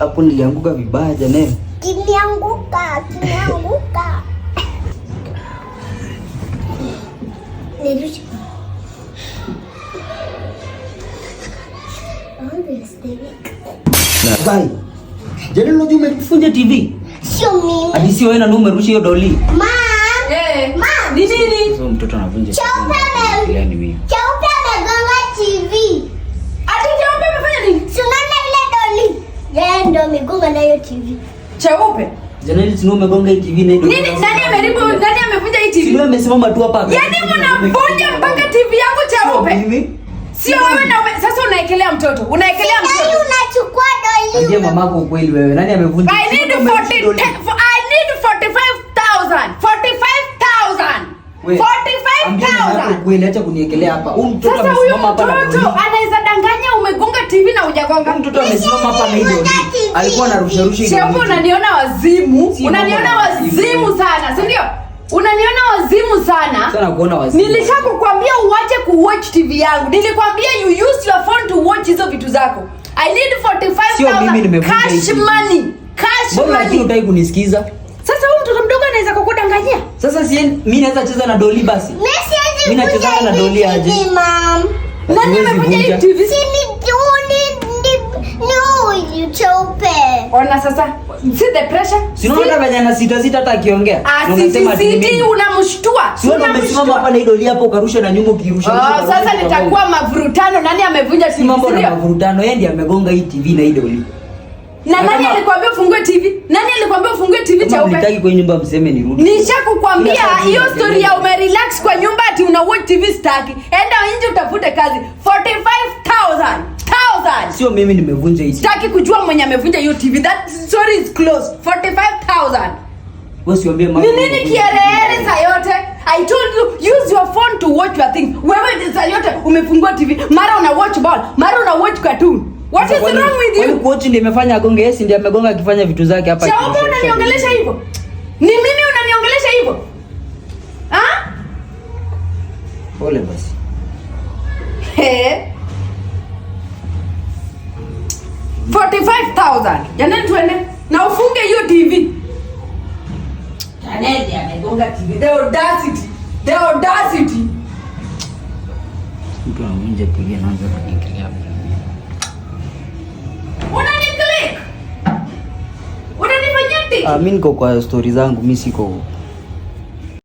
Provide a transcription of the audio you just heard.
Hapo nilianguka vibaya jana. Kimeanguka. Nirusha. Gai. Jana unajua umefunja TV? Sio mimi. Hadi sio wewe na umerusha hiyo doli. Mom. Mom. Ni nini? Sio mtoto anavunja. Cheupe amegonga TV. Ati Cheupe amefanya nini? Tunaona ile doli. Yeye ndio amegonga nayo TV. Cheupe. Jana ile sio umegonga hii TV na hiyo. Nini? Nani amevunja hii TV? Sio amesimama tu hapa. Yaani mnavunja mpaka TV yangu Cheupe. Mimi? Sio wewe na sasa unaekelea mtoto. Unaekelea mtoto. Sasa unachukua doli. Ndiye mamako ukweli wewe. Nani amevunja? I need 45,000. 45,000. 45,000. Kweli acha kuniekelea hapa. Huyu mtoto Sasa huyo amesimama hapa na mtoto anaweza danganya umegonga TV na hujagonga. Huyu mtoto amesimama hapa na hiyo. Alikuwa anarusha rusha hiyo. Cheupe unaniona wazimu. Unaniona wazimu sana, si ndio? Unaniona wazimu sana. Sana kuona wazimu. Nilishakukwambia uache kuwatch TV yangu. Nilikwambia you use your phone to watch hizo vitu zako. I need 45,000 cash money. Cash Mbona lakini money. unataka kunisikiza? Sasa huyu mtoto mdogo anaweza kukudanganyia. Sasa si mimi naweza cheza na doli basi. Mimi nacheza na doli aje? Mom. Nani amevunja hii TV? Si ni Cheupe. Ona sasa. See the pressure? Si unaona vijana sita hata akiongea. Sisi unamshtua. Sio umesimama hapa na hilo doli hapo ukarusha na nyuma ukirusha. Sasa nitakuwa mavurutano. Nani amevunja TV? Mambo na mavurutano, yeye ndiye amegonga hii TV na hii doli. Na nani alikwambia ufungue TV? Nani alikwambia ufungue TV Cheupe? Nitaki kwa nyumba mseme nirudi. Nishakukwambia hiyo story ya umerelax kwa nyumba ati una watch TV staki. Enda nje utafute kazi. 45,000. Sio mimi nimevunja hii. Sitaki kujua mwenye amevunja hiyo TV. That story is closed. 45,000. Wewe usiambie mama. Ni nini kielele saa yote? I told you use your phone to watch your things. Wewe saa yote umefungua TV. Mara una watch ball, mara una watch cartoon. What is wrong with you? Coach ndiye amefanya agonge, yes ndiye amegonga akifanya vitu zake hapa. Cheupe unaniongelesha hivyo? Ni mimi unaniongelesha hivyo? Ah? Pole basi. He. 45,000. Janeni tuende na ufunge hiyo TV. Janeni amegonga TV. The audacity. Mtu anavunja TV anaanza kuingilia. Unanifanyia tiki? Mimi niko kwa story zangu, mimi siko